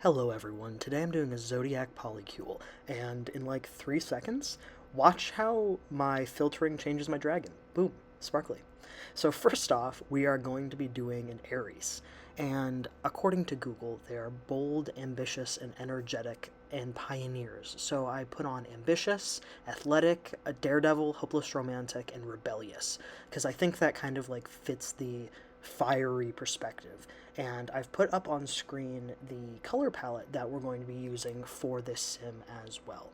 Hello everyone, today I'm doing a Zodiac Polycule, and in like 3 seconds, watch how my filtering changes my dragon. Boom, sparkly. So first off, we are going to be doing an Aries, and according to Google, they are bold, ambitious, and energetic, and pioneers. So I put on ambitious, athletic, a daredevil, hopeless romantic, and rebellious, because I think that kind of like fits the fiery perspective. And I've put up on screen the color palette that we're going to be using for this sim as well.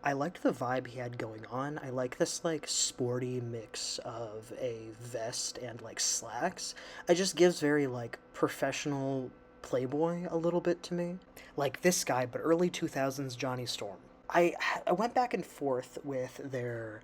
I liked the vibe he had going on. I like this like sporty mix of a vest and like slacks. It just gives very like professional playboy a little bit to me. Like this guy, but early 2000s Johnny Storm. I went back and forth with their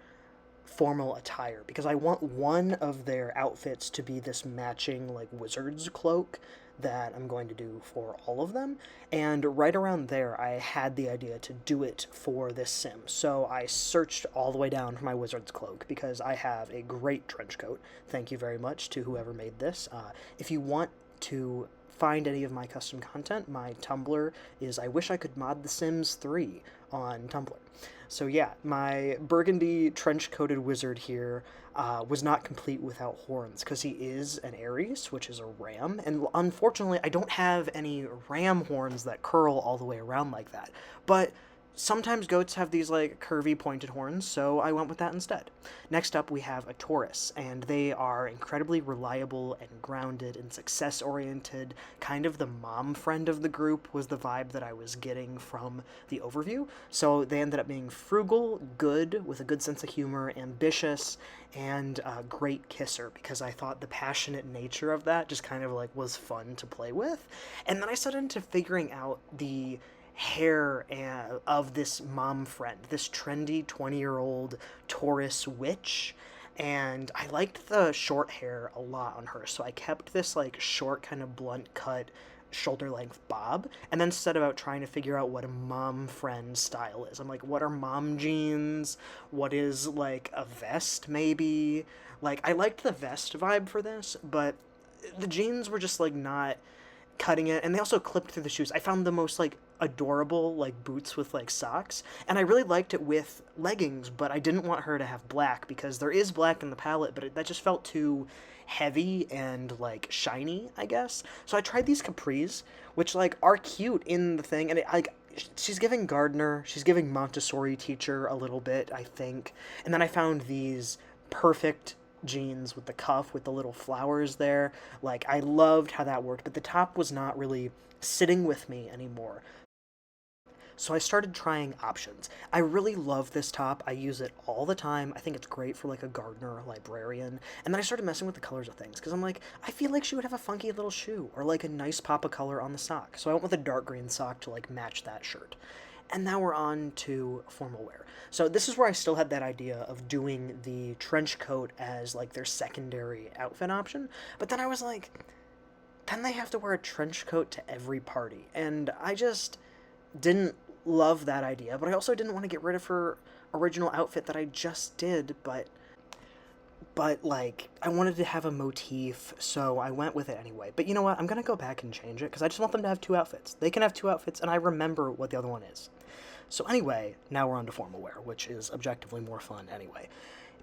formal attire because I want one of their outfits to be this matching like wizard's cloak that I'm going to do for all of them. And right around there, I had the idea to do it for this sim. So I searched all the way down for my wizard's cloak because I have a great trench coat. Thank you very much to whoever made this. If you want to find any of my custom content, my Tumblr is I wish I could mod the Sims 3 on Tumblr. So yeah, my burgundy trench-coated wizard here was not complete without horns, because he is an Aries, which is a ram, and unfortunately I don't have any ram horns that curl all the way around like that. But sometimes goats have these like curvy pointed horns, so I went with that instead. Next up we have a Taurus, and they are incredibly reliable and grounded and success oriented. Kind of the mom friend of the group was the vibe that I was getting from the overview. So they ended up being frugal, good, with a good sense of humor, ambitious, and a great kisser, because I thought the passionate nature of that just kind of like was fun to play with. And then I started into figuring out the hair of this mom friend, this trendy 20-year-old Taurus witch, and I liked the short hair a lot on her, so I kept this like short kind of blunt cut shoulder length bob, and then set about trying to figure out what a mom friend style is. I'm like, what are mom jeans? What is like a vest maybe? Like I liked the vest vibe for this, but the jeans were just like not cutting it, and they also clipped through the shoes. I found the most like adorable like boots with like socks, and I really liked it with leggings, but I didn't want her to have black because there is black in the palette, but that just felt too heavy and like shiny, I guess. So I tried these capris, which like are cute in the thing, and like she's giving gardener, she's giving Montessori teacher a little bit, I think. And then I found these perfect jeans with the cuff with the little flowers there. Like I loved how that worked, but the top was not really sitting with me anymore. So I started trying options. I really love this top. I use it all the time. I think it's great for like a gardener or librarian. And then I started messing with the colors of things because I'm like, I feel like she would have a funky little shoe or like a nice pop of color on the sock. So I went with a dark green sock to like match that shirt. And now we're on to formal wear. So this is where I still had that idea of doing the trench coat as like their secondary outfit option. But then I was like, then they have to wear a trench coat to every party. And I just didn't love that idea, but I also didn't want to get rid of her original outfit that I just did, but like I wanted to have a motif, so I went with it anyway. But you know what? I'm going to go back and change it because I just want them to have two outfits. They can have two outfits and I remember what the other one is. So anyway, now we're on to formal wear, which is objectively more fun anyway.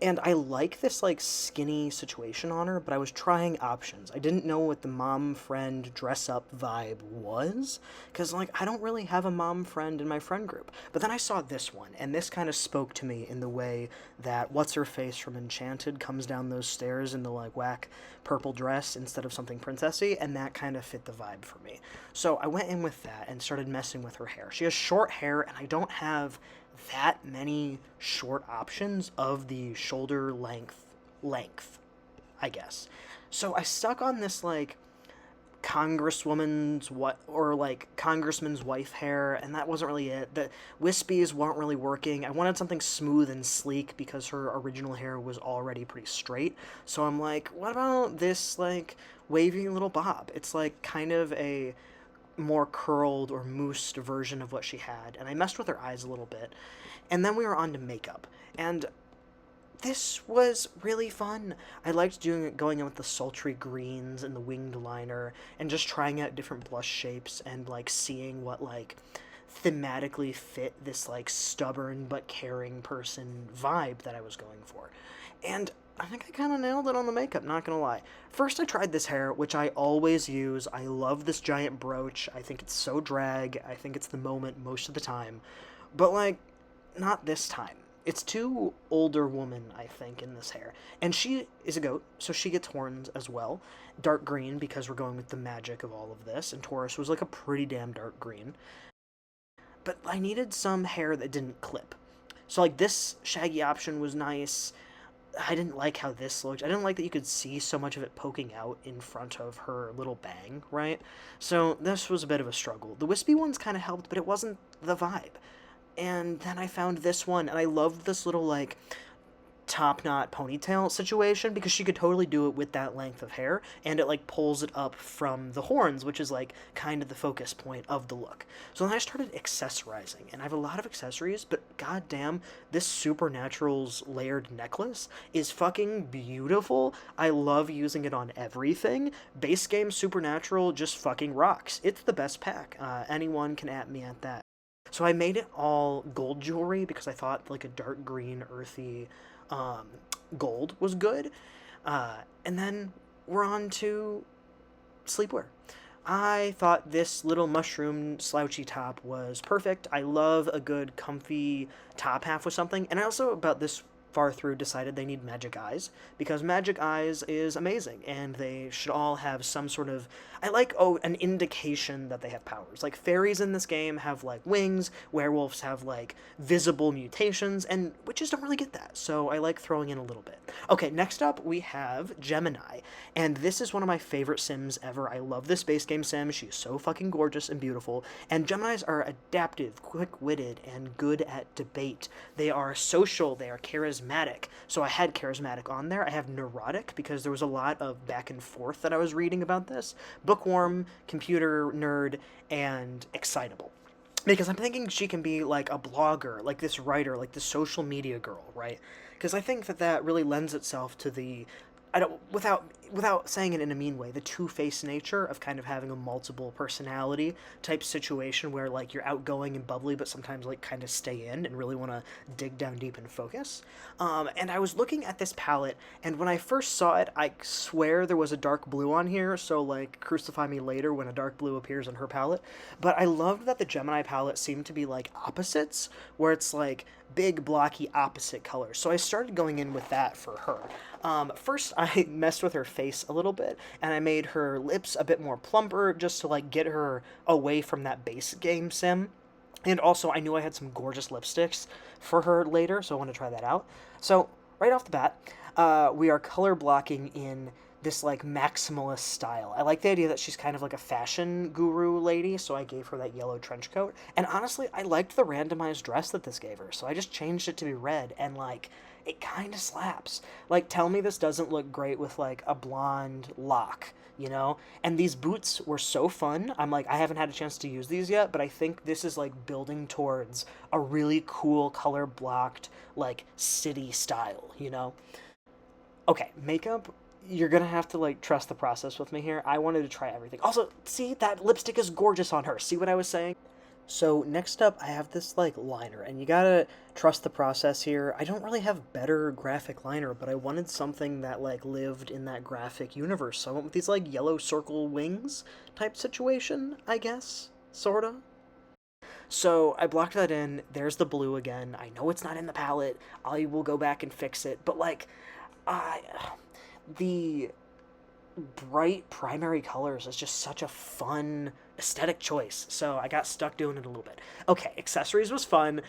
And I like this like skinny situation on her, but I was trying options. I didn't know what the mom friend dress up vibe was, because like I don't really have a mom friend in my friend group. But then I saw this one, and this kind of spoke to me in the way that what's her face from Enchanted comes down those stairs in the like whack purple dress instead of something princessy, and that kind of fit the vibe for me. So I went in with that and started messing with her hair. She has short hair, and I don't have that many short options of the shoulder length, I guess. So I stuck on this like congresswoman's what or like congressman's wife hair, and that wasn't really it. The wispies weren't really working. I wanted something smooth and sleek because her original hair was already pretty straight. So I'm like, what about this like wavy little bob? It's like kind of a more curled or moosed version of what she had, and I messed with her eyes a little bit. And then we were on to makeup. And This was really fun. I liked going in with the sultry greens and the winged liner and just trying out different blush shapes and like seeing what like thematically fit this like stubborn but caring person vibe that I was going for. And I think I kind of nailed it on the makeup, not gonna lie. First, I tried this hair, which I always use. I love this giant brooch. I think it's so drag. I think it's the moment most of the time. But, like, not this time. It's two older women, I think, in this hair. And she is a goat, so she gets horns as well. Dark green, because we're going with the magic of all of this. And Taurus was, like, a pretty damn dark green. But I needed some hair that didn't clip. So, like, this shaggy option was nice. I didn't like how this looked. I didn't like that you could see so much of it poking out in front of her little bang, right? So this was a bit of a struggle. The wispy ones kind of helped, but it wasn't the vibe. And then I found this one, and I loved this little, like, top knot ponytail situation because she could totally do it with that length of hair, and it like pulls it up from the horns, which is like kind of the focus point of the look. So then I started accessorizing, and I have a lot of accessories, but goddamn, this Supernatural's layered necklace is fucking beautiful. I love using it on everything. Base game Supernatural just fucking rocks. It's the best pack. Anyone can at me at that. So I made it all gold jewelry because I thought like a dark green, earthy um, gold was good. And then we're on to sleepwear. I thought this little mushroom slouchy top was perfect. I love a good comfy top half with something. And I also, about this far through, decided they need magic eyes because magic eyes is amazing and they should all have some sort of, I like, oh, an indication that they have powers. Like fairies in this game have like wings, werewolves have like visible mutations, and witches don't really get that, so I like throwing in a little bit. Okay, next up we have Gemini, and this is one of my favorite sims ever. I love this base game sim. She's so fucking gorgeous and beautiful, and Geminis are adaptive, quick-witted, and good at debate. They are social, they are charismatic. So I had charismatic on there. I have neurotic because there was a lot of back and forth that I was reading about this. Bookworm, computer nerd, and excitable. Because I'm thinking she can be like a blogger, like this writer, like the social media girl, right? Because I think that that really lends itself to the, I don't, without saying it in a mean way, the two-faced nature of kind of having a multiple personality type situation where like you're outgoing and bubbly but sometimes like kind of stay in and really want to dig down deep and focus. And I was looking at this palette, and when I first saw it, I swear there was a dark blue on here, so like crucify me later when a dark blue appears on her palette. But I loved that the Gemini palette seemed to be like opposites, where it's like big blocky opposite colors. So I started going in with that for her. First, I messed with her face a little bit, and I made her lips a bit more plumper just to like get her away from that base game sim. And also, I knew I had some gorgeous lipsticks for her later, so I want to try that out. So, right off the bat, we are color blocking in this like maximalist style. I like the idea that she's kind of like a fashion guru lady, so I gave her that yellow trench coat. And honestly, I liked the randomized dress that this gave her, so I just changed it to be red, and like it kind of slaps. Like, tell me this doesn't look great with like a blonde lock, you know? And these boots were so fun. I'm like, I haven't had a chance to use these yet, but I think this is like building towards a really cool color blocked like city style, you know? Okay, makeup, you're gonna have to like trust the process with me here. I wanted to try everything. Also, see, that lipstick is gorgeous on her. See what I was saying? So next up, I have this like liner, and you gotta trust the process here. I don't really have better graphic liner, but I wanted something that like lived in that graphic universe. So I went with these like yellow circle wings type situation, I guess, sorta. So I blocked that in. There's the blue again. I know it's not in the palette. I will go back and fix it, but like, I the bright primary colors is just such a fun aesthetic choice. So I got stuck doing it a little bit. Okay, accessories was fun.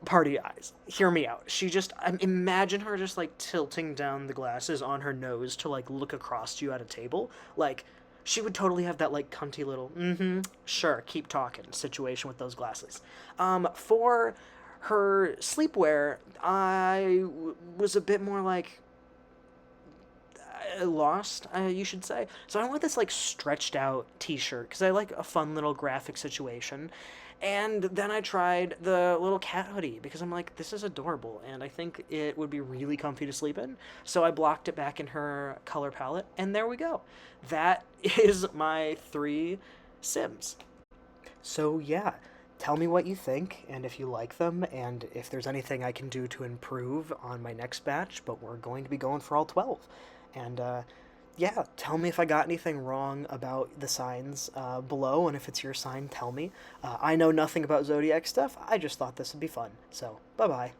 Party eyes. Hear me out. She just, imagine her just like tilting down the glasses on her nose to like look across to you at a table. Like, she would totally have that like cunty little, sure, keep talking situation with those glasses. For her sleepwear, was a bit more like, lost, you should say. So I want this like stretched out t-shirt because I like a fun little graphic situation. And then I tried the little cat hoodie because I'm like, this is adorable, and I think it would be really comfy to sleep in. So I blocked it back in her color palette, and there we go. That is my 3 Sims. So yeah, tell me what you think, and if you like them, and if there's anything I can do to improve on my next batch, but we're going to be going for all 12. And yeah, tell me if I got anything wrong about the signs below, and if it's your sign, tell me. I know nothing about Zodiac stuff, I just thought this would be fun. So, bye-bye.